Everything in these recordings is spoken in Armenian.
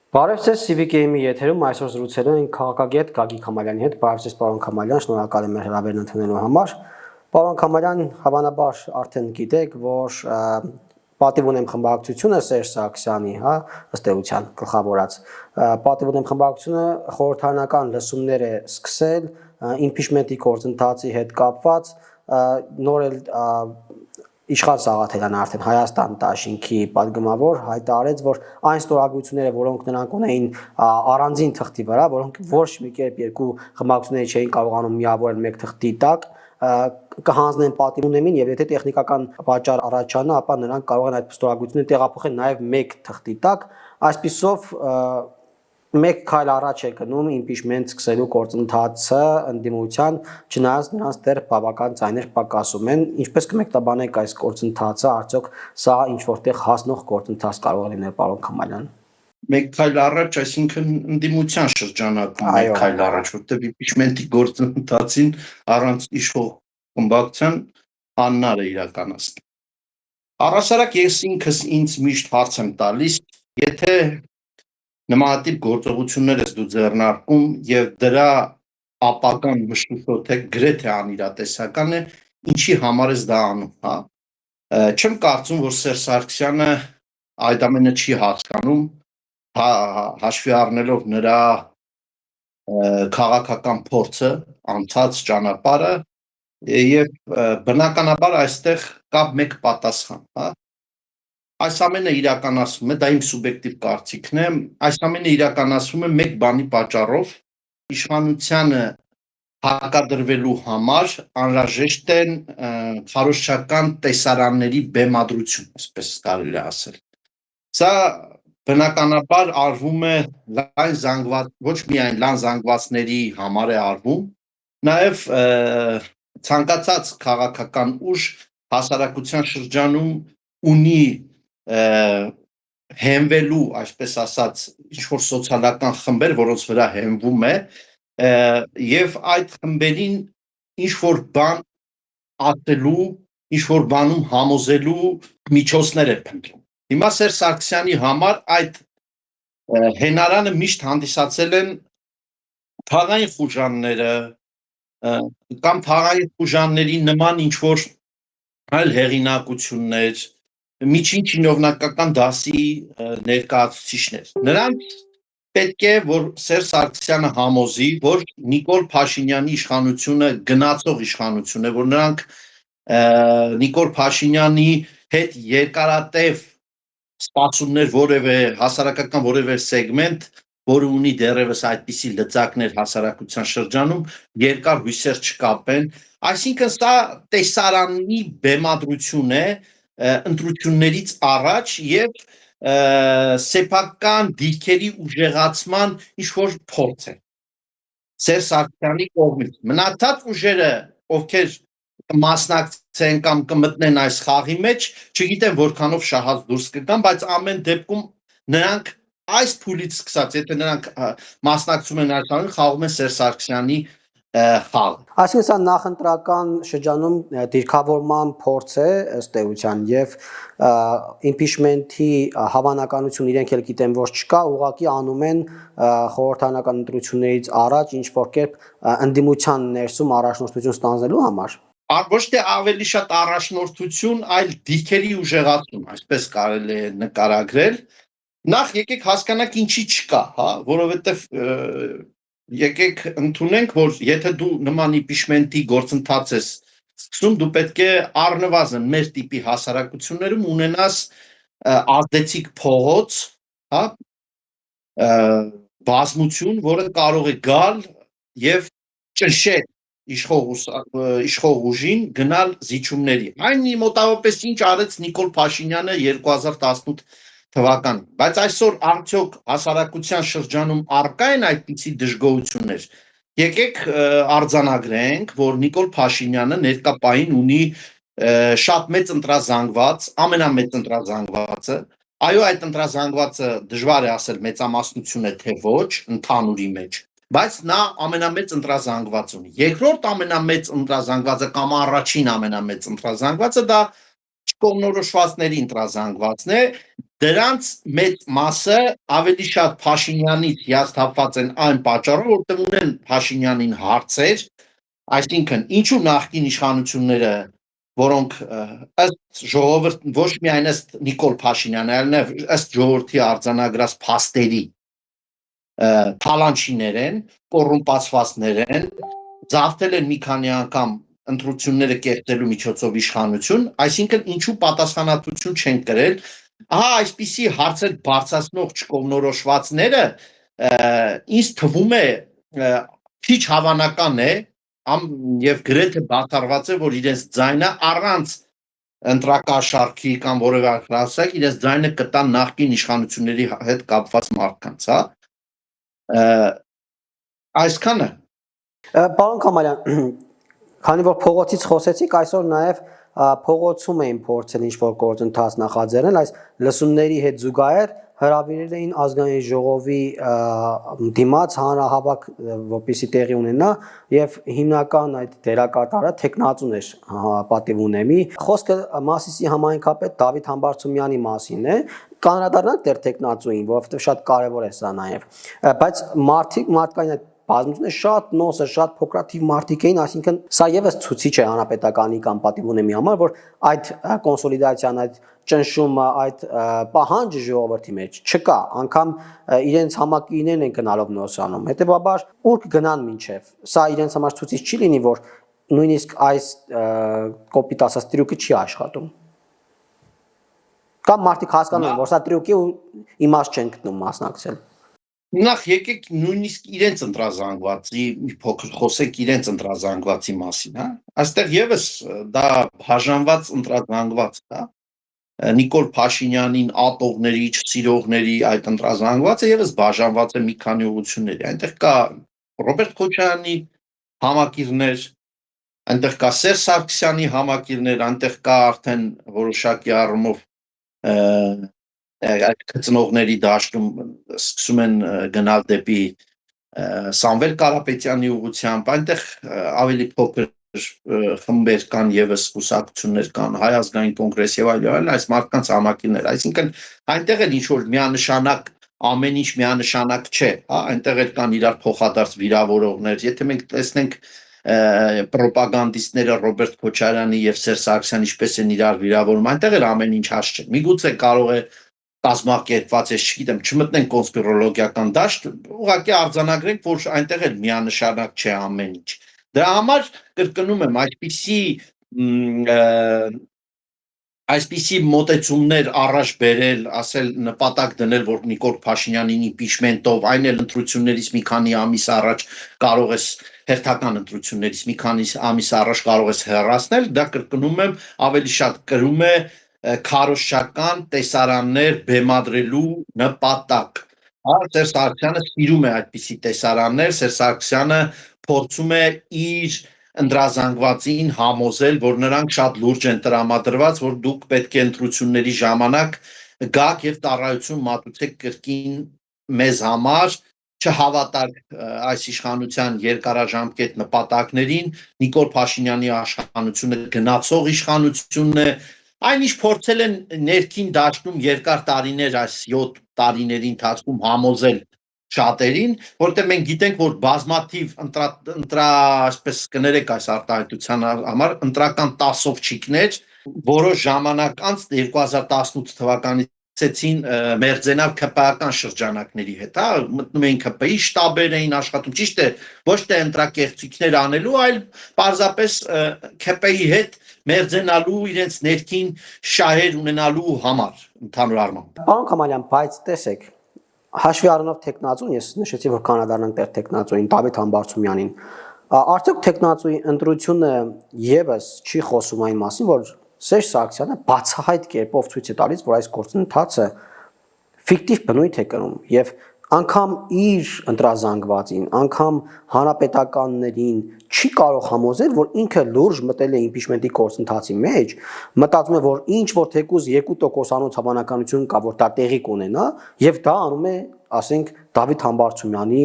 Բարև ձեզ Civic Game-ի եթերում այսօր զրուցելու ենք քաղաքագետ Գագիկ Համալյանի հետ։ Բարև ձեզ պարոն Համալյան, շնորհակալ եմ մեր հրավերն ընդունելու համար։ Պարոն Համալյան, հավանաբար արդեն գիտեք, որ պատիվ ունեմ խմբակցությունը Սերժ Սարգսյանի, ըստ էության գլխավորած։ Պատիվ ունեմ խմբակցությունը խորհրդարանական լսումներ է սկսել impeachment-ի գործընթացի հետ կապված, նոր էլ Իշխան Սաղաթելյանը արդեն Հայաստան դաշինքի պատգամավոր հայտարարեց, որ այն ստորագրությունները, որոնք նրանք ունեին առանձին թղթի վրա, որոնք ոչ մի կերպ երկու խմբակցությունները չէին կարողանում միավորել մեկ թղթի տակ, կհանձնեն պատիվ ունեմին եւ եթե տեխնիկական պատճառ առաջանա, ապա նրանք կարող են այդ ստորագրությունները տեղափոխել նաեւ մեկ թղթի տակ, այսպիսով մեկ քայլ առաջ է գնում impeachment սկսելու գործընթացը ընդդիմության, չնայած նրանց դեռ բավական ձայներ պակասում են, ինչպես կմեկնաբանեք այս գործընթացը, արդյոք սա ինչ որտեղ հասնող գործընթաց կարող է լինել, պարոն Համալյան։ Մեկ քայլ առաջ, այսինքն ընդդիմության շրջանակում մեկ քայլ առաջ, որտեղ impeachment-ի գործընթացին առանց իշխող խմբակցության անհնար է իրականացնել։ Առհասարակ ես ինքս ինձ միշտ հարց եմ տալիս, եթե նմանատիպ գործողություններ ես դու ձեռնարկում եւ դրա ապական մշտոցը գրեթե անիրատեսական է, ինչի համար ես դա անում, հա։ Չեմ կարծում, որ Սերժ Սարգսյանը այդ ամենը չի հասկանում, հաշվի առնելով նրա քաղաքական փորձը, անցած ճանապարհը եւ բնականաբար այստեղ կա մեկ պատասխան, հա։ Այս ամենը իրականացվում է, դա իմ սուբյեկտիվ կարծիքն է, այս ամենը իրականացվում է մեկ բանի պատճառով, իշխանությանը հակադրվելու համար անհրաժեշտ են քարոզչական տեսարանների բեմադրություն, այսպես կարելի է ասել։ Սա բնականաբար արվում է ոչ միայն լայն զանգվածների համար է արվում, նաև ցանկացած քաղաքական ուժ հասարակության շրջանում ունի հենվելու, այսպես ասած, ինչ-որ սոցիալական խմբեր, որոնց վրա հենվում է, եւ այդ խմբերին ինչ-որ բան ասելու, ինչ-որ բանում համոզելու միջոցներ է փնտրում։ Հիմա Սերժ Սարգսյանի համար այդ հենարանը միշտ հանդիսացել են թաղային խուժանները կամ թաղային խուժանների նման ինչ-որ այլ հեղինակություններ, միջին չինովնակական դասի ներկայացուցիչներ։ Նրանք պետք է, որ Սերժ Սարգսյանը համոզի, որ Նիկոլ Փաշինյանի իշխանությունը գնացող իշխանություն է, որ նրանք Նիկոլ Փաշինյանի հետ երկարատև սպասումներ որևէ հասարակական որևէ սեգմենտ, որը ունի դեռևս այդպիսի լծակներ հասարակության շրջանում, երկար հույսեր չկապեն, այսինքն սա տեսարանի բեմադրություն է ընտրություններից առաջ եւ սեփական դիրքերի ուժեղացման ինչ-որ փորձ է Սերժ Սարգսյանի կողմից։ Մնացած ուժերը, ովքեր կմասնակցեն կամ կմտնեն այս խաղի մեջ, չգիտեմ որքանով շահած դուրս կգան, բայց ամեն դեպքում նրանք այս փուլից սկսած, եթե նրանք մասնակցում են այս խաղին, խաղում են Սերժ Սարգսյանի խաղ։ Այսինքն սա նախընտրական շրջանում դիրքավորման փորձ է ըստ էության եւ impeachment-ի հավանականություն իրենք էլ գիտեն, որ չկա, ուղղակի անում են խորհրդարանական ընտրություններից առաջ ինչ որ կերպ ընդդիմության ներսում առաջնորդություն ստանձնելու համար։ Ոչ թե ավելի շատ առաջնորդություն, այլ դիրքերի ուժեղացում, այսպես կարելի է նկարագրել։ Նախ եկեք հասկանանք ինչի չկա, հա, որովհետեւ եկեք ընդունենք, որ եթե դու նման impeachment-ի գործընթաց ես սկսում, դու պետք է առնվազն մեր տիպի հասարակություններում ունենաս ազդեցիկ փողոց, հա, բազմություն, որը կարող է գալ եւ ճնշել իշխող ուժին գնալ զիջումների։ Այն մոտավորապես ինչ արեց Նիկոլ Փաշինյանը 2018 թվականին, բայց այսօր արդյոք հասարակության շրջանում առկա են այդպիսի դժգոհություններ։ Եկեք արձանագրենք, որ Նիկոլ Փաշինյանը ներկա պահին ունի շատ մեծ ընտրազանգված, ամենամեծ ընտրազանգվածը, այո, այդ ընտրազանգվածը դժվար է ասել մեծամասնություն է թե ոչ, ընդհանուրի մեջ, բայց նա ամենամեծ ընտրազանգված ունի։ Երկրորդ ամենամեծ ընտրազանգվածը կամ առաջին ամենամեծ ընտրազանգվածը դա չկողմնորոշվածների ընտրազանգվածն է, Դրանց մեծ մասը ավելի շատ Փաշինյանից հիասթափված են այն պատճառով, որտեղ ունեն Փաշինյանին հարցեր, այսինքն ինչու նախկին իշխանությունները, որոնք ըստ ժողովրդ ոչ միայն ըստ Նիկոլ Փաշինյանի, այլ նաև ըստ ժողովրդի արձանագրած փաստերի թալանչիներ են, կոռումպացվածներ են, զավթել են մի քանի անգամ ընտրությունները կեղտելու միջոցով իշխանություն, այսինքն ինչու պատասխանատվություն չեն կրել, ահա այսպիսի հարցեր բարձրացնող չկողմնորոշվածները ինձ թվում է քիչ հավանական է եւ գրեթե բացառված է, որ իրենց ձայնը առանց ընտրակաշառքի կամ որևէ հրասակ իրենց ձայնը կտան նախկին իշխանությունների հետ կապված մարդկանց, հա։ Այսքանը։ Պարոն Քամալյան, քանի որ փողոցից խոսեցիք, այսօր նաև փողոցում էին փորձել ինչ-որ գործընթաց նախաձեռնել, այս լսումների հետ զուգահեռ հրավիրել էին ազգային ժողովի դիմաց հանրահավաք, որպեսզի տեղի ունենա, եւ հիմնական այդ դերակատարը տեխնացուն էր պատիվ ունեմի։ Խոսքը Մասիսի համայնքապետ Դավիթ Համբարձումյանի մասին է։ Կանրադառնանք դեր տեխնացուին, որովհետեւ շատ կարեւոր է սա նաեւ։ Բայց մարդկային այդ բազմությունը շատ նոսը, շատ փոքրաթիվ մարդիկ էին, այսինքն սա եւս ցուցիչ է հանրապետականի կամ պատիվ ունեմի համար, որ այդ կոնսոլիդացիան, այդ ճնշումը, այդ պահանջը ժողովրդի մեջ չկա, անգամ իրենց համակիրներն են գնալով նոսանում։ Հետեւաբար ուր կգնան մինչև։ Սա իրենց համար ցուցիչ չի լինի, որ նույնիսկ այս կոպիտ ասած տրյուկը չի աշխատում։ Կամ մարդիկ հասկանում են, որ սա տրյուկ է ու իմաստ չեն գտնում մասնակցել։ Նախ եկեք նույնիսկ իրենց ընտրազանգվածի մի փոքր խոսեք իրենց ընտրազանգվածի մասին, հա։ Այստեղ եւս դա բաժանված ընտրազանգված է, հա։ Նիկոլ Փաշինյանին ատողների, չսիրողների այդ ընտրազանգվածը եւս բաժանված է մի քանի ուղղությունների։ Այնտեղ կա Ռոբերտ Քոչարյանի համակիրներ, այնտեղ կա Սերժ Սարգսյանի համակիրներ, այնտեղ կա արդեն որոշակի առումով այդ գծնողների դաշտում սկսում են գնալ դեպի Սամվել Կարապետյանի ուղղությամբ, այնտեղ ավելի փոքր խմբեր կան եւս կուսակցություններ կան, Հայ ազգային կոնգրես եւ այլն, այս մարդկանց համակիրներ, այսինքն այնտեղ էլ ինչ որ միանշանակ ամեն ինչ միանշանակ չէ, հա, այնտեղ էլ կան իրար փոխադարձ վիրավորողներ, եթե մենք տեսնենք պրոպագանդիստները Ռոբերտ Քոչարյանի եւ Սերժ Սարգսյանի ինչպես են իրար վիրավորում, այնտեղ էլ ամեն ինչ հաշ չէ։ Միգուցե կարող է կազմակերպված է, չգիտեմ, չմտնենք կոնսպիրոլոգիական դաշտ, ուղղակի արձանագրենք, որ այնտեղ էլ միանշանակ չէ ամեն ինչ։ Դրա համար կրկնում եմ, այսպիսի մոտեցումներ առաջ բերել, ասել նպատակ դնել, որ Նիկոլ Փաշինյանին իմպիչմենտով, այն էլ ընտրություններից մի քանի ամիս առաջ կարող ես հերթական ընտրություններից մի քանի ամիս առաջ կարող ես հեռացնել, դա կրկնում եմ, ավելի շատ կրում է քարոզչական տեսարաններ բեմադրելու նպատակ։ Հա, Սերժ Սարգսյանը սիրում է այդպիսի տեսարաններ, Սերժ Սարգսյանը փորձում է իր ընտրազանգվածին համոզել, որ նրանք շատ լուրջ են տրամադրված, որ դուք պետք է ընտրությունների ժամանակ գաք եւ տարայություն մատուցեք կրկին մեզ համար, չհավատակ այս իշխանության երկարաժամկետ նպատակներին, Նիկոլ Փաշինյանի իշխանությունը գնացող իշխանությունն է, այնիշ փորձել են ներքին դաշտում երկար տարիներ, այս 7 տարիների ընթացքում համոզել շատերին, որտեղ մենք գիտենք, որ բազմաթիվ այսպես կներեք այս արտահայտության համար ընտրական տասովչիկներ որոշ ժամանակ անց 2018 թվականից ցեցին մերձենալ ԿՊԱ-ական շրջանակների հետ, հա, մտնում էին ԿՊ-ի շտաբեր էին աշխատում, ճիշտ է, ոչ թե ընտրակեղծիքներ անելու, այլ պարզապես ԿՊ-ի հետ մերձենալու իրենց ներքին շահեր ունենալու համար ընդհանուր առմամբ։ Պարոն Քամալյան, բայց տեսեք, հաշվի առնելով տեխնացուն, ես նշեցի, որ կանադառնանք դեր տեխնացուին, Դավիթ Համբարձումյանին, արդյոք տեխնացուի ընտրությունը եւս չի խոսում այն մասին, որ Սերժ Սարգսյանը բացահայտ կերպով ցույց է տալիս, որ այս գործընթացը ֆիկտիվ բնույթ է կրում եւ անգամ իր ընտրազանգվածին, անգամ հանրապետականներին չի կարող համոզել, որ ինքը լուրջ մտել է իմպիչմենտի գործընթացի մեջ, մտածում է, որ ինչ որ թեկուզ 2%-անոց հավանականություն կա, որ դա տեղի կունենա, եւ դա անում է, ասենք, Դավիթ Համբարձումյանի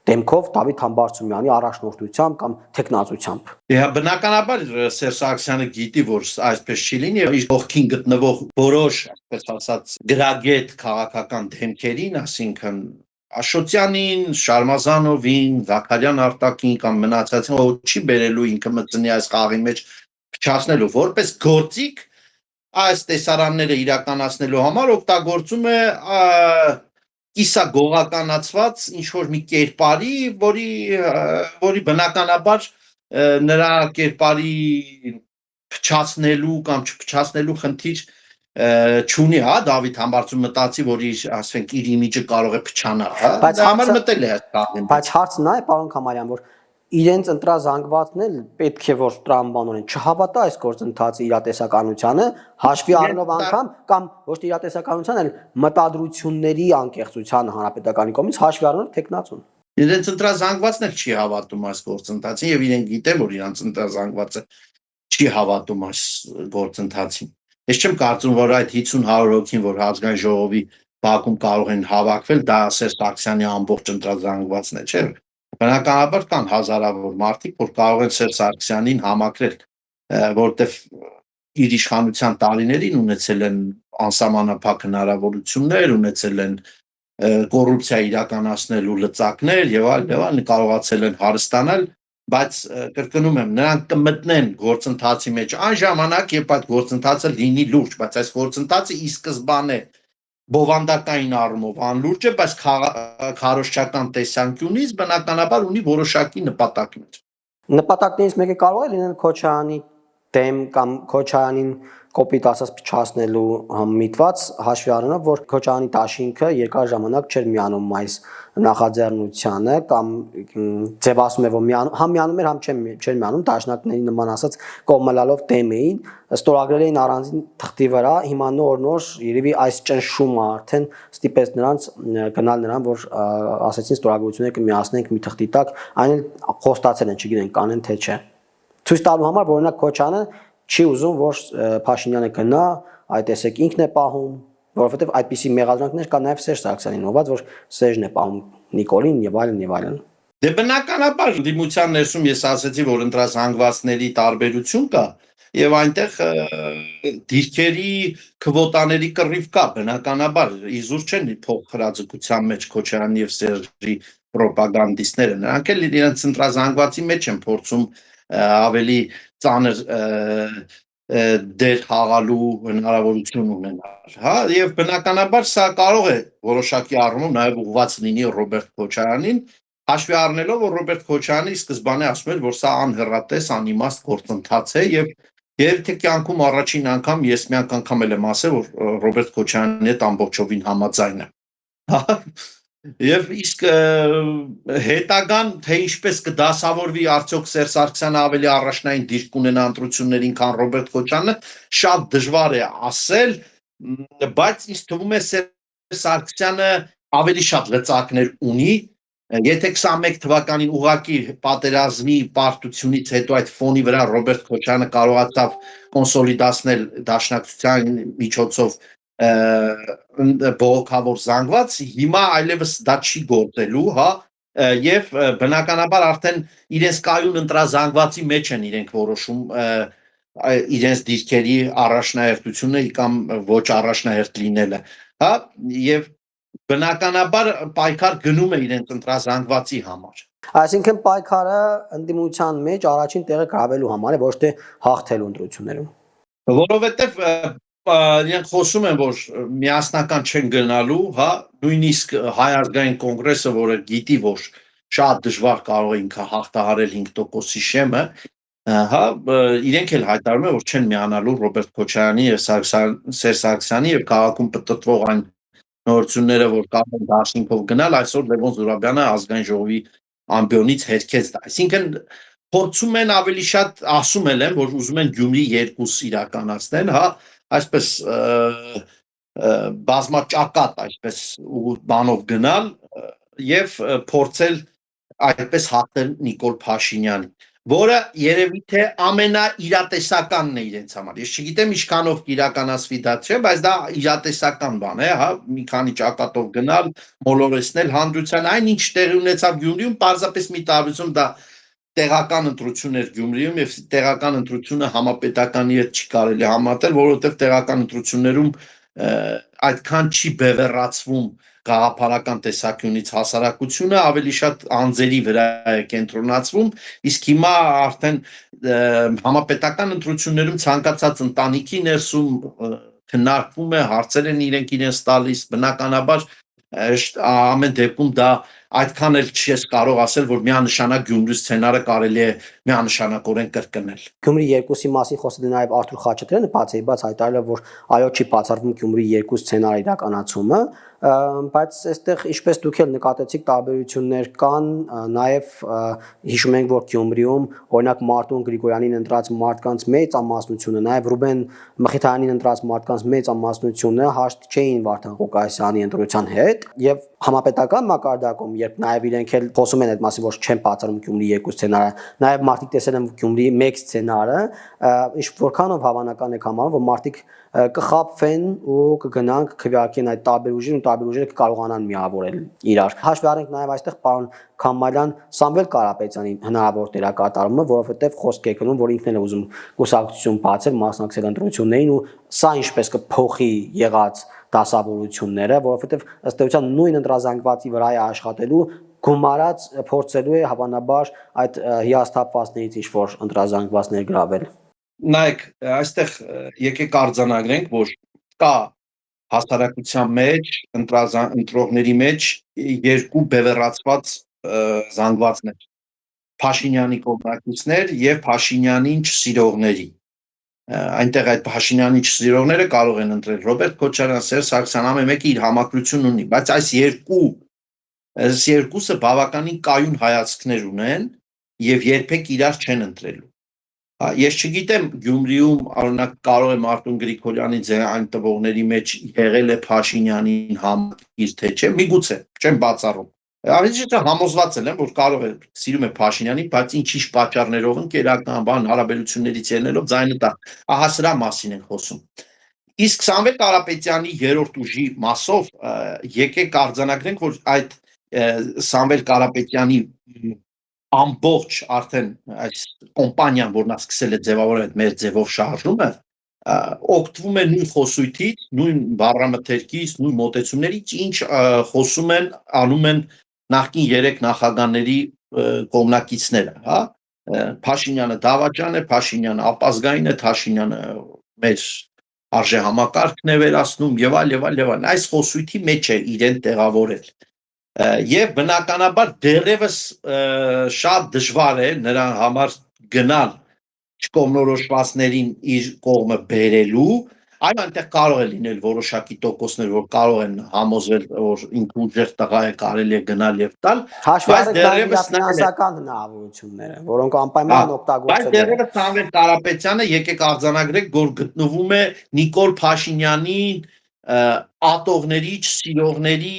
դեմքով Դավիթ Համբարձումյանի առաջնորդությամբ կամ թեկնածությամբ։ Բնականաբար Սերժ Սարգսյանը գիտի, որ այսպես չի լինի, իր կողքին գտնվող որոշ, այսպես ասած, գրագետ քաղաքական դեմքերին, այսինքն Աշոտյանին, Շարմազանովին, Զաքարյան Արտակին կամ մնացածին չի բերելու ինքը մտցնի այս խաղի մեջ փչացնելու, որպես գործիք այս տեսարանները իրականացնելու համար օգտագործում է կիսագողականացված ինչ-որ մի կերպարի, որի բնականաբար նրա կերպարի փչացնելու կամ չփչացնելու խնդիր չունի, հա, Դավիթ Համբարձում մտածի, որ իր, ասենք, իր իմիջը կարող է փչանալ, հա, դա համար մտել է այս կաղին։ Բայց հարցն նա է, պարոն Քամարյան, որ իրենց ընտրազանգվածն էլ պետք է որ տրամաբանորեն չհավատա այս գործընթացի իրատեսականությանը, հաշվի առնելով անգամ կամ ոչ թե իրատեսականության, այլ մտադրությունների անկեղծության հանրապետականի կողմից հաշվի առնելով թեկնածուն։ Իրենց ընտրազանգվածն էլ չի հավատում այս գործընթացին եւ իրենք գիտեն, որ իրանց ընտրազանգվածը չի հավատում այս գործընթացին։ Ես չեմ կարծում, որ այդ 50-100 հոգին, որ ազգային ժողովի բակում կարող են հավաքվել, դա Սերժ Սարգսյանի ամբողջ ընտրազանգվածն է, չէ՞։ Բնականաբար կան հազարավոր մարդիկ, որ կարող են Սերժ Սարգսյանին համակրել, որտեվ իր իշխանության տարիներին ունեցել են անսահմանափակ հնարավորություններ, ունեցել են կոռուպցիա իրականացնելու լծակներ եւ այլն, կարողացել են հարստանալ, բայց կրկնում եմ, նրանք կմտնեն գործընթացի մեջ այն ժամանակ, երբ այդ գործընթացը լինի լուրջ, բայց այս գործընթացը ի սկզբանե բովանդակային առումով անլուրջ է, բայց քարոզչական տեսանկյունից բնականաբար ունի որոշակի նպատակներ։ Նպատակներից մեկը կարող է լինել Քոչարյանի դեմ կամ Քոչարյանին կոպիտ ասած փչացնելու միտված, հաշվի առնելով, որ Քոչարյանի դաշինքը երկար ժամանակ չէր միանում այս նախաձեռնությանը կամ ձևացում է, որ միանում էր, չէր միանում, դաշնակների նման ասած կողմնալով դեմ էին, ստորագրել էին առանձին թղթի վրա, հիմա նոր երևի այս ճնշումը արդեն ստիպեց նրանց գնալ նրան, որ ասեցին ստորագրությունները կմիացնենք մի թղթի տակ, այն էլ խոստացել են, չգիտենք կանեն թե չէ։ Ցույց տալու համար, որ օրինակ Քոչարյանը չի ուզում, որ Փաշինյանը գնա, այդ տեսեք ինքն է պահում, որովհետև այդպիսի մեղադրանքներ կա նաև Սերժ Սարգսյանին, ով որ Սերժն է պահում Նիկոլին եւ այլն։ Դե բնականաբար դիմության ներսում ես ասացի, որ ընտրազանգվածների տարբերություն կա եւ այնտեղ դիրքերի քվոտաների կռիվ կա, բնականաբար իզուր չեն փոխհրաձգության մեջ Քոչարյանի եւ Սերժի ռոպագանդիստները, նրանք էլ իրենց ընտրազանգվածի մեջ են փորձում ավելի ծանր դեր խաղալու հնարավորություն ունենալ, հա, եւ բնականաբար սա կարող է որոշակի առումով նաեւ ուղղված լինի Ռոբերտ Քոչարյանին, հաշվի առնելով, որ Ռոբերտ Քոչարյանը սկզբանե ասում էր, որ սա անհեռատես անիմաստ գործընթաց է եւ թե կյանքում առաջին անգամ ես մի անգամ էլ եմ ասել, որ Ռոբերտ Քոչարյանի հետ ամբողջովին համաձայն եմ։ Եվ իսկ հետագան թե ինչպես կդասավորվի արդյոք Սերժ Սարգսյանը ավելի առաջնային դիրք կունենա ընտրություններին, քան Ռոբերտ Քոչարյանը, շատ դժվար է ասել, բայց ինձ թվում է Սերժ Սարգսյանը ավելի շատ լծակներ ունի, եթե 21 թվականին ուղղակի պատերազմի պարտությունից հետո այդ ֆոնի վրա Ռոբերտ Քոչարյանը կարողացավ կոնսոլիդացնել դաշնակցության միջոցով բողոքավոր զանգված, հիմա այլևս դա չի գործելու, հա, եւ բնականաբար արդեն իրենց կայուն ընտրազանգվածի մեջ են իրենք որոշում իրենց դիրքերի առաջնահերթությունը կամ ոչ առաջնահերթ լինելը, հա, եւ բնականաբար պայքար գնում է իրենց ընտրազանգվածի համար։ Այսինքն պայքարը ընդդիմության մեջ առաջին տեղը գրավելու համար է, ոչ թե հաղթելու ընտրություններում։ Որովհետեւ իրենք խոսում են, որ միասնական չեն գնալու, հա, նույնիսկ Հայ ազգային կոնգրեսը, որը գիտի, որ շատ դժվար կարող է ինքը հաղթահարել 5%-ի շեմը, հա, իրենք էլ հայտարարում են, որ չեն միանալու Ռոբերտ Քոչարյանի եւ Սերժ Սարգսյանի եւ քաղաքում պտտվող այն նորությունները, որ կարող են դաշինքով գնալ, այսօր Լևոն Զուրաբյանը ազգային ժողովի ամբիոնից հերքեց դա։ Այսինքն փորձում են ավելի շատ ասում են, որ ուզում են Գյումրի 2 իրականացնել, հա, այսպես բազմաճակատ այսպես բանով գնալ եւ փորձել այդպես հաղթել Նիկոլ Փաշինյանին։ որը երևի թե ամենաիրատեսականն է իրենց համար։ Ես չգիտեմ ինչքանով կիրականացվի դա չէ, բայց դա իրատեսական բան է, հա, մի քանի ճակատով գնալ, մոլորեցնել հանրության, այն ինչ տեղի ունեցավ Գյումրիում, պարզապես մի տարբերություն դա տեղական ընտրություն էր Գյումրիում եւ տեղական ընտրությունը համապետականի հետ չի կարելի համատել, որովհետեւ տեղական ընտրություններում այդքան չի բևեռացվում գաղափարական տեսանկյունից հասարակությունը, ավելի շատ անձերի վրա է կենտրոնացվում, իսկ հիմա արդեն համապետական ընտրություններում ցանկացած ընտանիքի ներսում քննարկվում է, հարցեր են իրենց տալիս, բնականաբար ամեն դեպքում դա այդքան էլ չես կարող ասել, որ միանշանակ Գյումրի սցենարը կարելի է միանշանակորեն կրկնել։ Գյումրի 2-ի մասին խոսել է նաև Արթուր Խաչատրյանը, բացի հայտարարել, որ այո չի բացառվում Գյումրի 2 սցենարի իրականացումը, բայց այստեղ ինչպես դուք էլ նկատեցիք տարբերություններ կան, նաև հիշում ենք, որ Գյումրիում օրինակ Մարտուն Գրիգորյանին ընտրած մարդկանց մեծ ամասնությունը, նաև Ռուբեն Մխիթարյանին ընտրած մարդկանց մեծ ամասնությունը հաշտ չէին Վարդան Ղուկասյանի ընտրության հետ, եւ համապետական մակարդակում, երբ նաև իրենք էլ խոսում են այդ մասին, որ չեն բացառում Գյումրի 2 սցենարը, նաև մարդիկ տեսել են Գյումրի 1 սցենարը, ինչ որքանով հավանական է համարում, որ մարդիկ կխաբվեն ու կգնանք քվեարկեն այդ տարբեր ուժերն ու տարբեր ուժերը կկարողանան միավորել իրար։ Հաշվի առնենք նաև այստեղ պարոն Քամալյան Սամվել Կարապետյանի հնարավոր դերակատարումը, որովհետև խոսք է գնում, որ ինքն էլ է ուզում կուսակցություն բացել, մասնակցել ընտրություններին ու սա ինչպես կփոխի եղած դասավորությունները, որովհետև ըստ էության նույն ընտրազանգվածի վրա է աշխատելու գումարած փորձելու է հավանաբար այդ հիասթափվածներից ինչ-որ ընտրազանգվածներ գրավել։ Նայեք, այստեղ եկեք արձանագրենք, որ կա հասարակության մեջ, ընտրողների մեջ երկու բևեռացված զանգվածներ, Փաշինյանի կողմնակիցներ եւ Փաշինյանին չսիրողների։ Այնտեղ այդ Փաշինյանին չսիրողները կարող են ընտրել Ռոբերտ Քոչարյան, Սերժ Սարգսյան, ամեն մեկը իր համակրությունն ունի, բայց այս երկուսը բավականին կայուն հայացքներ ունեն եւ երբեք իրար չեն ընտրելու։ Ես չգիտեմ Գյումրիում օրինակ կարող է Մարտուն Գրիգորյանի այն տվողների մեջ եղել է Փաշինյանին համակիր թե չէ, միգուցե, չեմ բացառում։ Ավելի համոզված եմ, որ կարող է սիրում է Փաշինյանին, բայց ինչ-ինչ պատճառներով ընկերական բան հարաբերություններից ելնելով ձայնը տա։ Ահա սրա մասին են խոսում։ Իսկ Սամվել Կարապետյանի երրորդ ուժի մասով եկեք արձանագրենք, որ այդ Սամվել Կարապետյանի ամբողջ արդեն այս կոմպանիան, որն սկսել է ձևավորել այդ մեր ձևով շարժումը, օգտվում է նույն խոսույթից, նույն բառամթերքից, նույն մոտեցումներից, ինչ խոսում են, անում են նախկին 3 նախագահների կողմնակիցները, հա, Փաշինյանը դավաճան է, Փաշինյանը ապազգային է, Փաշինյանը մեր արժեհամակարգն է վերացնում եւ այլ, այս խոսույթի մեջ է իրեն տեղավորել։ Եվ բնականաբար դեռևս շատ դժվար է նրա համար գնալ չկողմնորոշվածներին իր կողմը բերելու, այլ այնտեղ կարող է լինել որոշակի տոկոսներ, որ կարող են համոզվել, որ ինքը ուժեղ տղա է, կարելի է գնալ եւ տալ, բայց դեռևս ֆինանսական հնարավորությունները, որոնք անպայման օգտագործել են։ Բայց դեռևս Սամվել Կարապետյանը եկեք արձանագրենք, որ գտնվում է Նիկոլ Փաշինյանի ատողների, սիրողների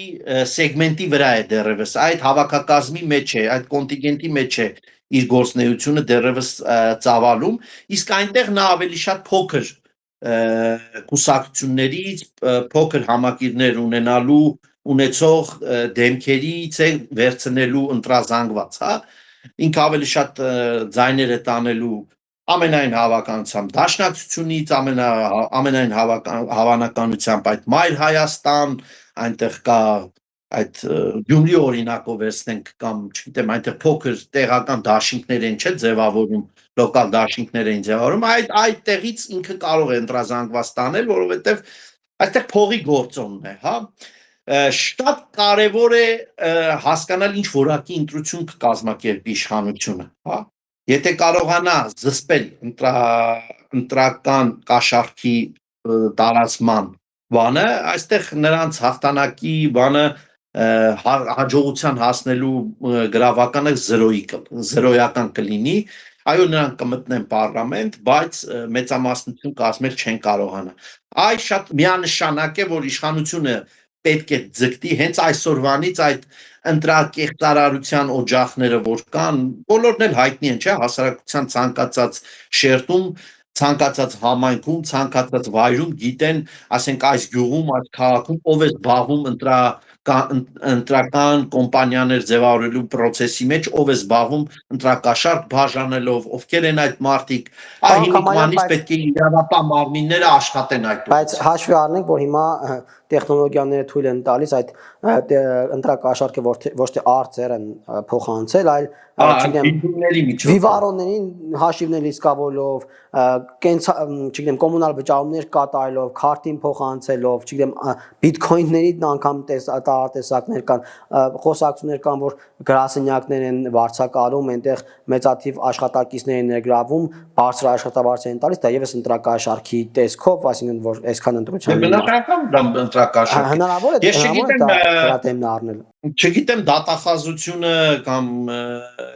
սեգմենտի վրա է դեռևս, այդ հավաքակազմի մեջ է, այդ կոնտինգենտի մեջ է իր գործնեությունը դեռևս ծավալում, իսկ այնտեղ նա ավելի շատ փոքր կուսակցություններից, փոքր համակիրներ ունեցող դեմքերից է վերցնելու ընտրազանգված, հա, ինքը ավելի շատ ձայներ է տանելու ամենայն հավանականությամբ դաշնակցությունից, ամենայն հավանականությամբ այդ Մայր Հայաստան, այնտեղ կա այդ Գյումրի օրինակով վերցնենք կամ չգիտեմ այնտեղ փոքր տեղական դաշինքներ են չէ ձևավորում, լոկալ դաշինքներ են ձևավորում, այդ տեղից ինքը կարող է ընտրազանգված տանել, որովհետև այստեղ փողի գործոնն է, հա։ Շատ կարևոր է հասկանալ ինչ որակի ընտրություն կկազմակերպի իշխանությունը, հա։ Եթե կարողանա զսպել ընտրական կաշառքի տարածման բանը, այստեղ նրանց հաղթանակի բանը հաջողության հասնելու գրավականը զրոյական կլինի, այո նրանք կմտնեն պարլամենտ, բայց մեծամասնություն կազմել չեն կարողանա։ Այս շատ միանշանակ է, որ իշխանությունը պետք է ձգտի հենց այսօրվանից այդ ընտրակեղծարարության օջախները որ կան, բոլորն էլ հայտնի են, չէ՞, հասարակության ցանկացած շերտում, ցանկացած համայնքում, ցանկացած վայրում գիտեն, ասենք այս գյուղում, այս քաղաքում ով է զբաղվում ընտրական կոմպանիաներ ձևավորելու process-ի մեջ, ով է զբաղվում ընտրակաշարք բաժանելով, ովքեր են այդ մարդիկ, Պարոն հիմիկվանից Քամալյան, պետք է իրավապահ մարմինները աշխատեն այդ բայց հաշվի առնենք, որ հիմա տեխնոլոգիաները թույլ են տալիս այդ ընտրակաշարքը ոչ թե արծեր են փոխանցել, այլ վիվարոներին հաշիվներ լիցքավորելով, չգիտեմ, կոմունալ վճարումներ կատարելով, քարտին փոխանցելով, չգիտեմ, բիթքոինների անգամ տարատեսակներ կան, խոսակցություններ կան, որ գրասենյակներ են վարձակալում, այնտեղ մեծաթիվ աշխատակիցներ են ներգրավում, բարձր աշխատավարձեր են տալիս, դա եւս ընտրակաշարքի տեսքով, այսինքն որ այսքան ընտրության բնականաբար դա ընտրակաշարք է։ Հնարավոր է դրա դեմն առնել։ Չգիտեմ դատախազությունը կամ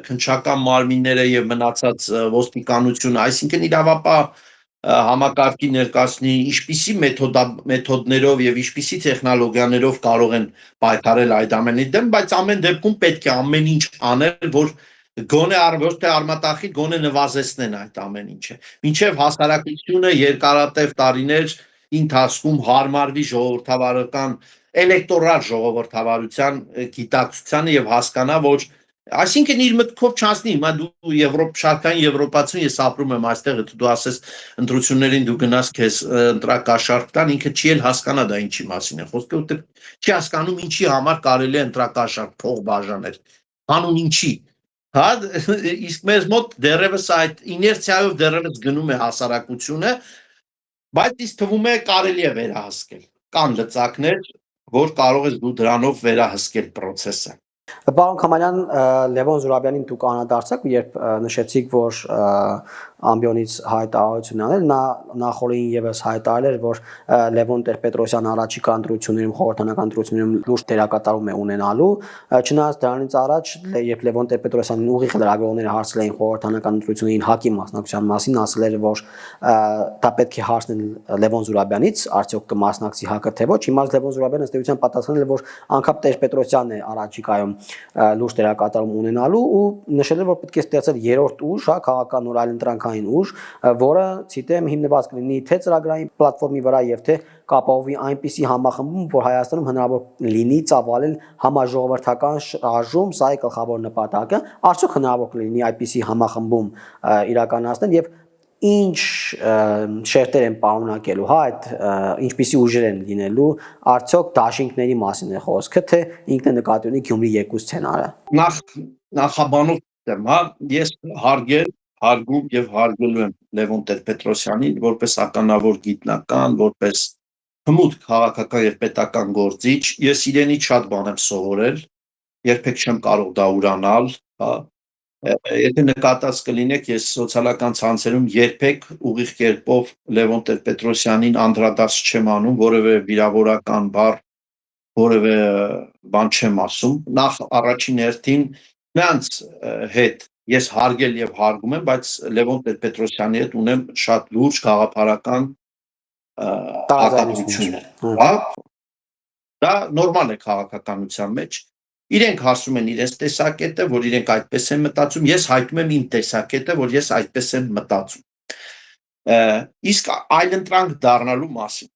քննչական մարմինները եւ մնացած ոստիկանությունը, այսինքն իրավապահ համակարգի ներկայացնի ինչպիսի մեթոդներով եւ ինչպիսի տեխնոլոգիաներով կարող են պայքարել այդ ամենի դեմ, բայց ամեն դեպքում պետք է ամեն ինչ անել, որ գոնե ոչ թե արմատախիլ, գոնե նվազեցնեն այդ ամեն ինչը։ Մինչեւ հասարակությունը երկարատև տարիներ ընթացքում հարմարվի ժողովրդավարական էլեկտորալ ժողովրդավարության գիտակցությանը եւ հասկանա, որ այսինքն իր մտքով չանցնի, հիմա դու շարքային Եվրոպացուն, ես ապրում եմ այստեղ, դու ասես ընտրություններին դու գնաս քեզ ընտրակաշարք տան, ինքը չի էլ հասկանա դա ինչի մասին է խոսքը, որտեղ չի հասկանում ինչի համար կարելի է ընտրակաշարք փող բաժանել, հանուն ինչի։ Հա, իսկ մեզ մոտ դեռևս այդ իներցիայով դեռևս գնում է հասարակությունը, բայց ինձ թվում է կարելի է վերահսկել։ Կան լծակներ, որ կարող ես դու դրանով վերահսկել process-ը։ Պարոն Քամալյան, Լևոն Զուրաբյանին դուք անդրադարձաք, երբ նշեցիք, որ ամբիոնից հայտարարություն անել, նա նախորդին եւս հայտարարել էր, որ Լևոն Տեր-Պետրոսյան առաջիկա ընտրություններում, խորհրդանական ընտրություններում լուրջ դերակատարում է ունենալու, չնայած դրանից առաջ, երբ Լևոն Տեր-Պետրոսյանին ուղիղ լրագրողները հարցրել էին խորհրդանական ընտրություններին ՀԱԿ-ի մասնակցության մասին, ասել էր, որ դա պետք է հարցնել Լևոն Զուրաբյանից, արդյոք կմասնակցի ՀԱԿ-ը թե ոչ, հիմա Լևոն Զուրաբյանը ըստ էության պատասխանել է, որ անկապ Տեր-Պետրոսյանն է առաջիկայում լուրջ դերակատարում ունենալու ու նշել է, որ պետք է ստեղծել երրորդ ուժ, հա, քաղաքական նոր այլընտրանքային ուժ, որը, ցիտեմ, հիմնված կլինի թե ծրագրային պլատֆորմի վրա եւ թե կապահովի այնպիսի համախմբում, որ Հայաստանում հնարավոր լինի ծավալել համաժողովրդական շարժում, սա է գլխավոր նպատակը, արդյոք հնարավոր կլինի այդպիսի համախմբում իրականացնել եւ ինչ շերտեր են պարունակելու, հա, այդ ինչպիսի ուժեր են լինելու, արդյոք դաշինքների մասին է խոսքը, թե ինքն է նկատի ունի Գյումրի 2 սցենարը։ Նախաբանող եմ, հա, ես հարգում եւ հարգելու եմ Լևոն Տեր-Պետրոսյանին որպես ականավոր գիտնական, որպես հմուտ քաղաքական եւ պետական գործիչ, ես իրենից շատ բան եմ սովորել, երբեք չեմ կարող դա ուրանալ, հա։ Եթե նկատած կլինեք, ես սոցիալական ցանցերում երբեք ուղիղ կերպով Լևոն Տեր-Պետրոսյանին անդրադարձ չեմ անում, որևէ վիրավորական բառ, որևէ բան չեմ ասում։ Նախ առաջին հերթին նրանց հետ ես հարգել եւ հարգում եմ, բայց Լևոն Տեր-Պետրոսյանի հետ ունեմ շատ լուրջ գաղափարական տարաձայնություններ, հա։ Դա նորմալ է քաղաքականության մեջ։ Իրենք հասնում են իրենց տեսակետը, որ իրենք այդպես են մտածում, ես հայտնում եմ իմ տեսակետը, որ ես այդպես եմ մտածում։ Իսկ այլընտրանք դառնալու մասին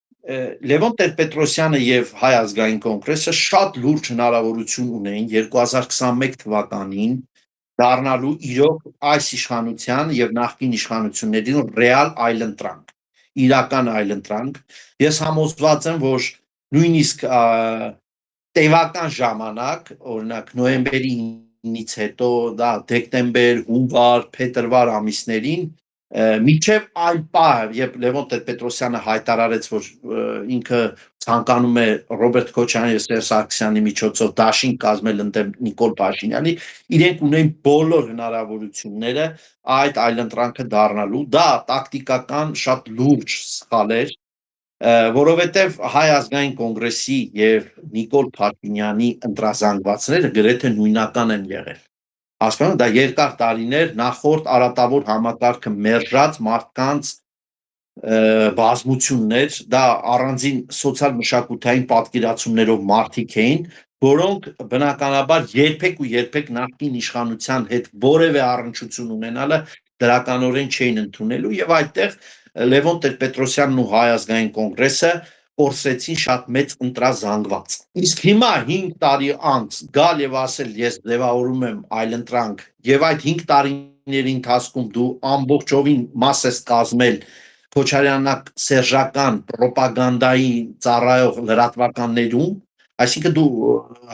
Լևոն Տեր-Պետրոսյանը եւ Հայ ազգային կոնգրեսը շատ լուրջ հնարավորություն ունեին 2021 թվականին դառնալու իրոք այս իշխանության եւ նախկին իշխանություններին ռեալ այլընտրանք, իրական այլընտրանք։ Ես համոզված եմ, որ նույնիսկ տևական ժամանակ, օրինակ նոյեմբերի 9-ից հետո, դա դեկտեմբեր, հունվար, փետրվար ամիսներին, միջև այն պահ, երբ Լևոն Տեր-Պետրոսյանը հայտարարեց, որ ինքը ցանկանում է Ռոբերտ Քոչարյանի եւ Սերժ Սարգսյանի միջոցով դաշինք կազմել ընդդեմ Նիկոլ Փաշինյանի, իրենք ունեն բոլոր հնարավորությունները այդ այլընտրանքը դառնալու։ Դա տակտիկական շատ լուրջ սխալ էր, որովհետև Հայ ազգային կոնգրեսի եւ Նիկոլ Փաշինյանի ընտրազանգվածները գրեթե նույնական են եղել։ Հասկանում, դա երկար տարիներ նախորդ արատավոր համակարգը մերժած մարդկանց բազմություններ, դա առանձին սոցիալ մշակութային պատկերացումներով մարդիկ էին, որոնք բնականաբար երբեք ու երբեք նախկին իշխանության հետ որևէ առնչություն ունենալը դրականորեն չէին ընդունելու եւ այդտեղ Լևոն Տեր-Պետրոսյանն ու Հայ ազգային կոնգրեսը կորսեցին շատ մեծ ընտրազանգված։ Իսկ հիմա 5 տարի անց գալ եւ ասել ես ձևավորում եմ այլընտրանք եւ այդ 5 տարիների ընթացքում դու ամբողջովին մաս ես կազմել Քոչարյանակ սերժական ռոպագանդայի ծառայող լրատվականներում, այսինքն դու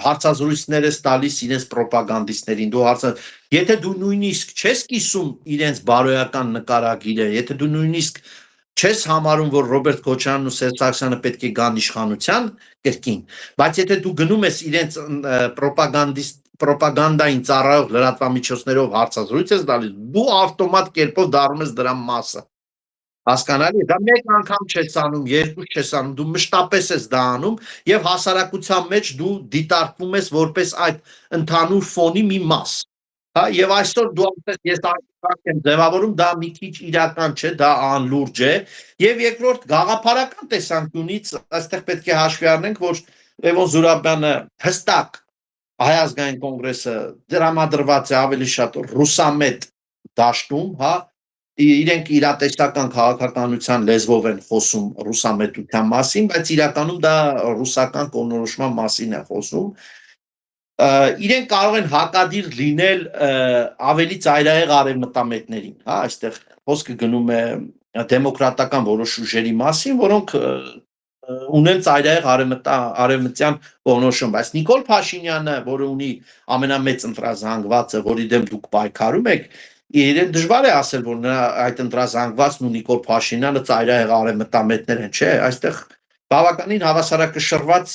հարցազրույցներ ես տալիս իրենց ռոպագանդիստներին, եթե դու նույնիսկ չես կիսում իրենց բարոյական նկարագիրը, եթե դու նույնիսկ չես համարում, որ Ռոբերտ Քոչարյանն ու Սերժ Սարգսյանը պետք է գան իշխանության կրկին, բայց եթե դու գնում ես իրենց ռոպագանդային ծառայող լրատվամիջոցներով հարցազրույց ես տալիս, դու ավտոմատ կերպով դառնում ես դրա մասը։ Հասկանալի է, դա մեկ անգամ չես անում, երկու չես անում, դու մշտապես ես դա անում եւ հասարակության մեջ դու դիտարկվում ես որպես այդ ընդհանուր ֆոնի մի մաս։ Հա, եւ այսօր դու ասես ես այդքան եմ ձևավորում, դա մի քիչ իրական չէ, դա անլուրջ է։ Եվ երկրորդ գաղափարական տեսանկյունից այստեղ պետք է հաշվի առնենք, որ Լևոն Զուրաբյանը հստակ Հայ ազգային կոնգրեսը դրամադրված է ավելի շատ ռուսամետ դաշտում, հա, իրենք իրատեսական քաղաքականության լեզվով են խոսում ռուսամետության մասին, բայց իրականում դա ռուսական կողմնորոշման մասին է խոսում։ Իրենք կարող են հակադիր լինել ավելի ծայրահեղ արևմտամետներին, հա, այստեղ խոսքը գնում է դեմոկրատական որոշ ուժերի մասին, որոնք ունեն ծայրահեղ արևմտյան կողմնորոշում, բայց Նիկոլ Փաշինյանը, որը ունի ամենամեծ ընտրազանգվածը, որի դեմ դուք պայքարում եք, իրեն դժվար է ասել, որ նրա այդ ընտրազանգվածն ու Նիկոլ Փաշինյանը ծայրահեղ արևմտամետներ են, չէ, այստեղ բավականին հավասարակշռված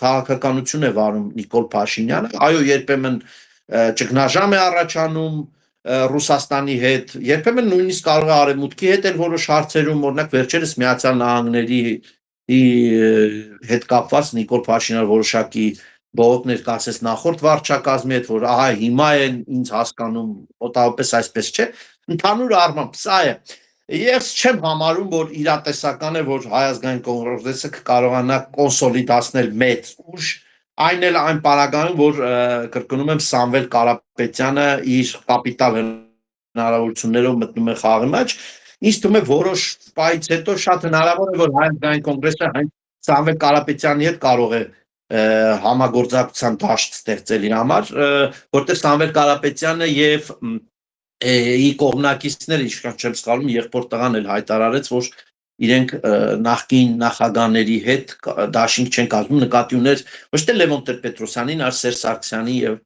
քաղաքականություն է վարում Նիկոլ Փաշինյանը, այո, երբեմն ճգնաժամ է առաջանում Ռուսաստանի հետ, երբեմն նույնիսկ կարող է Արևմուտքի հետ էլ որոշ հարցերում, օրինակ վերջերս Միացյալ Նահանգների հետ կապված Նիկոլ Փաշինյանը որոշակի բողոք ներկայացրեց նախորդ վարչակազմի հետ, որ ահա հիմա են ինձ հասկանում, մոտավորապես այսպես չէ, ընդհանուր առմամբ սա է։ Ես չեմ համարում, որ իրատեսական է, որ Հայ ազգային կոնգրեսը կարողանա կոնսոլիդացնել մեծ ուժ, այն էլ այն պարագայում, որ կրկնում եմ Սամվել Կարապետյանը իր կապիտալ հնարավորություններով մտնում է խաղի մեջ, ինձ թվում է որոշ պայից հետո շատ հնարավոր է, որ Հայ ազգային կոնգրեսը հենց Սամվել Կարապետյանի հետ կարող է համագործակցության դաշտ ստեղծել իր համար, որտեղ Սամվել Կարապետյանը եւ ի կողմնակիցները, ինչքան չեմ սխալվում, եղբոր տղան էլ հայտարարեց, որ իրենք նախկին նախագահների հետ դաշինք չեն կազմում, նկատի ուներ ոչ թե Լևոն Տեր-Պետրոսյանին, այլ Սերժ Սարգսյանին եւ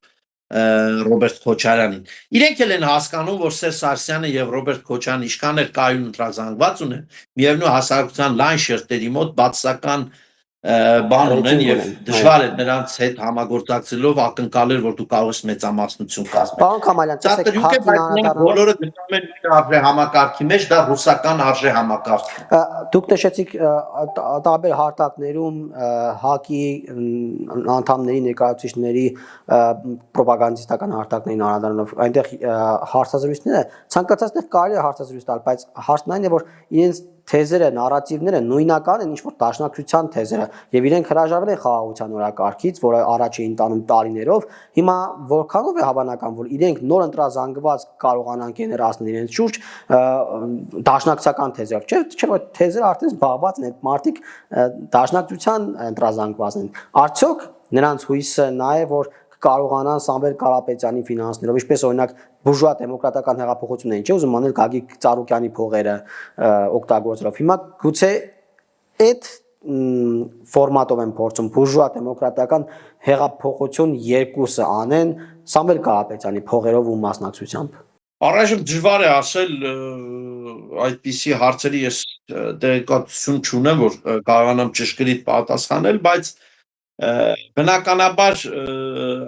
Ռոբերտ Քոչարյանին։ Իրենք էլ են հասկանում, որ Սերժ Սարգսյանը եւ Ռոբերտ Քոչարյանը ինչքան էլ կայուն ընտրազանգված ունեն, միևնույն հասարակության լայն շերտերի մոտ բացասական բան ունեն եւ դժվար է նրանց հետ համագործակցելով ակնկալել, որ դու կարող ես մեծամասնություն կազմել։ Պարոն Քամալյան, տեսեք, բոլորը գտնում են նույն արժե համակարգի մեջ, դա ռուսական արժե համակարգ։ Դուք նշեցիք տարբեր հարթակներում ՀԱԿ-ի անդամների ներկայացուցիչների ռոպագանդիստական հարթակներին անդրադառնալով այնտեղ հարցազրույցները ցանկացածներ կարելի է հարցազրույց տալ, բայց հարցն այն է, որ իրենց թեզերը, նարատիվները նույնական են, ինչ որ դաշնակցության թեզերը, եւ իրենք հրաժարվել են խաղաղության օրակարգից, որը առաջ էին տանում տարիներով, հիմա որքանով է հավանական, որ իրենք նոր ընտրազանգված կարողանան գեներացնել իրենց շուրջ դաշնակցական թեզերով, չէ՞ որ թեզերը արդեն զբաղված են, այդ մարդիկ դաշնակցության ընտրազանգված են, արդյոք նրանց հույսը նա է, որ կարողանան Սամվել Կարապետյանի ֆինանսներով, ինչպես օրինակ բուրժուա դեմոկրատական հեղափոխությունն էին, չէ՞ ուզում անել Գագիկ Ծառուկյանի փողերը օգտագործելով։ Հիմա գուցե այդ ֆորմատով են փորձում բուրժուա դեմոկրատական հեղափոխություն երկուսը անեն Սամվել Կարապետյանի փողերով ու մասնակցությամբ։ Առայժմ դժվար է ասել այդպիսի հարցերի ես տեղեկատվություն չունեմ, որ կարողանամ ճշգրիտ պատասխանել, բայց բնականաբար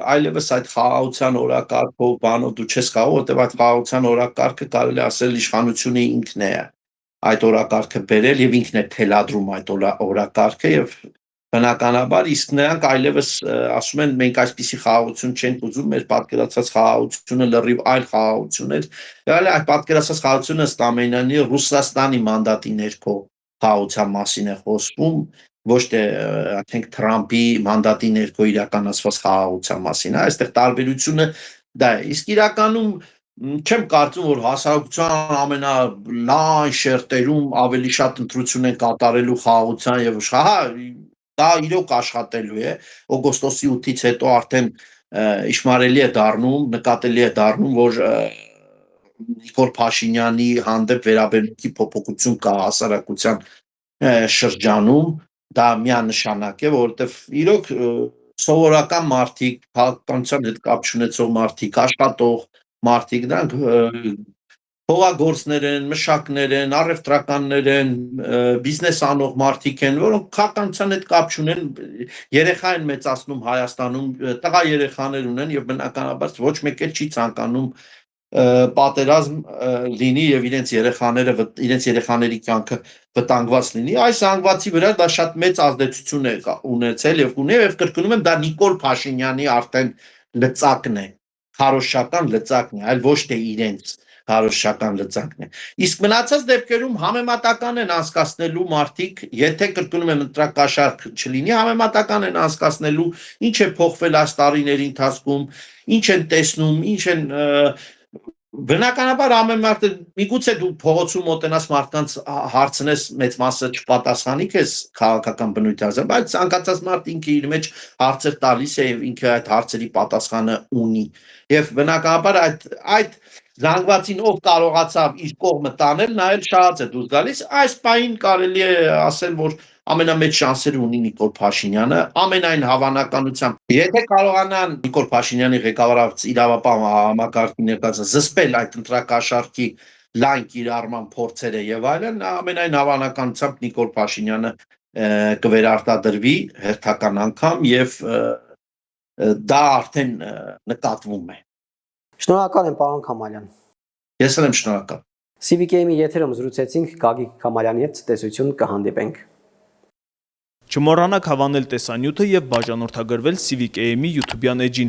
այլևս այդ խաղաղության օրակարգով բանով դու չես կարող, որտեղ այդ խաղաղության օրակարգը կարելի ասել իշխանությունը ինքն է այդ օրակարգը բերել եւ ինքն է թելադրում այդ օրակարգը եւ բնականաբար իսկ նրանք այլևս ասում են մենք այսպիսի խաղաղություն չենք ուզում, մեր պատկերացած խաղաղությունը լրիվ այլ խաղաղություն է, այլ այդ պատկերացած խաղաղությունը ըստ ամենայնի Ռուսաստանի մանդատի ներքո խաղաղության մասին է խոսվում ոչ թե ասենք Թրամփի մանդատի ներքո իրականացված խաղաղության մասին, այստեղ տարբերությունը դա է։ Իսկ իրականում չեմ կարծում, որ հասարակության ամենալայն շերտերում ավելի շատ ընտրություն են կատարելու խաղաղության եւ հա, դա իրոք աշխատելու է։ Օգոստոսի 8-ից հետո արդեն իշմարելի է դառնում, նկատելի է դառնում, որ Նիկոլ Փաշինյանի հանդեպ վերաբերմունքի փոփոխություն կա հասարակության շրջանում, դա միանշանակ է, որովհետև իրոք սովորական մարդիկ, քաղաքականության հետ կապ չունեցող մարդիկ, աշխատող մարդիկ, դրանք փողագործներ են, մշակներ են, առևտրականներ են, բիզնես անող մարդիկ են, որոնք քաղաքականության հետ կապ չունեն, երեխա են մեծացնում Հայաստանում, տղա երեխաներ ունեն եւ բնականաբար ոչ մեկ էլ չի ցանկանում պատերազմ լինի եւ իրենց երեխաների կյանքը վտանգված լինի։ Այս զանգվածի վրա դա շատ մեծ ազդեցություն է ունեցել եւ ունի եւ կրկնում եմ, դա Նիկոլ Փաշինյանի արդեն լծակն է, քարոզչական լծակն է, այլ ոչ թե իրենց քարոզչական լծակն է։ Իսկ մնացած դեպքերում համեմատական են անցկացնելու մարդիկ, եթե կրկնում եմ ընտրակաշառք չլինի, համեմատական են անցկացնելու ինչ է փոխվել այս տարիների ընթացքում, ինչ են տեսնում, ինչ են բնականաբար ամեն մարդը միգուցե դու փողոցում մոտենաս մարդկանց հարցնես մեծ մասը չպատասխանի քեզ քաղաքական բնույթի հարցը, բայց ցանկացած մարդ ինքը իր մեջ հարցեր տալիս է եւ ինքը այդ հարցերի պատասխանը ունի։ Եվ բնականաբար այդ զանգվածին ով կարողացավ իր կողմը տանել, նա էլ շահած է դուրս գալիս։ Այս պահին կարելի է ասել, որ ամենամեծ շանսերը ունի Նիկոլ Փաշինյանը, ամենայն հավանականությամբ։ Եթե կարողանան Նիկոլ Փաշինյանի ղեկավարած իրավապահ համակարգի ներկայացած զսպել այդ ընտրակաշառքի լայն կիրառման փորձերը եւ այլն, ամենայն հավանականությամբ Նիկոլ Փաշինյանը կվերարտադրվի հերթական անգամ եւ դա արդեն նկատվում է։ Շնորհակալ եմ, պարոն Քամալյան։ Ես եմ շնորհակալ։ CVK-ի եթերում զրուցեցինք Գագիկ Քամալյանի հետ, տեսություն կհանդիպենք։ Չմոռանաք հավանել տեսանյութը եւ բաժանորդագրվել CVK-ի YouTube-յան էջին։